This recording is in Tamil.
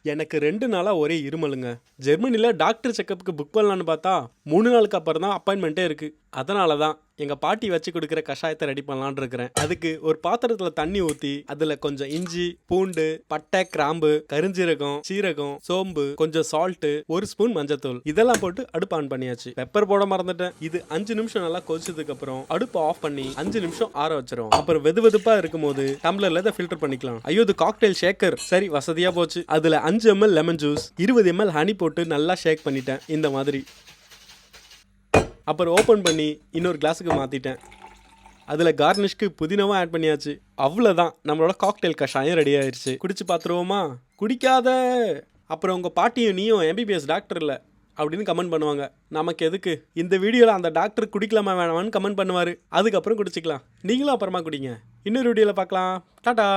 எனக்கு 2 நாளா ஒரே இருமலுங்க. ஜெர்மனில டாக்டர் செக்கப்புக்கு புக் பண்ணலான்னு பார்த்தா 3 நாளுக்கு அப்புறம் தான் அப்பாயின்மெண்ட்டே இருக்கு. அதனால தான் எங்க பாட்டி வச்சு கொடுக்குற கஷாயத்தை ரெடி பண்ணலான்னு இருக்கிறேன். அதுக்கு ஒரு பாத்திரத்துல தண்ணி ஊற்றி அதில் கொஞ்சம் இஞ்சி, பூண்டு, பட்டை, கிராம்பு, கருஞ்சீரகம், சீரகம், சோம்பு, கொஞ்சம் சால்ட்டு, 1 ஸ்பூன் மஞ்சத்தூள் இதெல்லாம் போட்டு அடுப்பு ஆன் பண்ணியாச்சு. பெப்பர் போட மறந்துட்டேன். இது 5 நிமிஷம் நல்லா கொதிச்சதுக்கு அப்புறம் அடுப்பு ஆஃப் பண்ணி 5 நிமிஷம் ஆற வச்சிரும். அப்புறம் வெது வெதுப்பா இருக்கும் போது டம்ளர்ல இதை ஃபில்டர் பண்ணிக்கலாம். ஐயோ, இது காக்டெயில் ஷேக்கர். சரி, வசதியா போச்சு. அதுல 5 ml lemon juice, 20 ml honey போட்டு நல்லா ஷேக் பண்ணிட்டேன். இந்த மாதிரி அப்புறம் ஓப்பன் பண்ணி இன்னொரு கிளாஸுக்கு மாற்றிட்டேன். அதில் கார்னிஷ்க்கு புதினாவும் ஆட் பண்ணியாச்சு. அவ்வளோதான், நம்மளோட காக்டெயில் கஷாயம் ரெடி ஆயிடுச்சு. குடிச்சு பார்த்துருவோமா? குடிக்காத. அப்புறம் உங்கள் பாட்டியும் நீயும் MBBS டாக்டர் இல்லை அப்படின்னு கமெண்ட் பண்ணுவாங்க. நமக்கு எதுக்கு? இந்த வீடியோவில் அந்த டாக்டர் குடிக்கலாமா வேணாமான்னு கமெண்ட் பண்ணுவார். அதுக்கப்புறம் குடிச்சிக்கலாம். நீங்களும் அப்புறமா குடிங்க. இன்னொரு வீடியோவில் பார்க்கலாம். டாடா.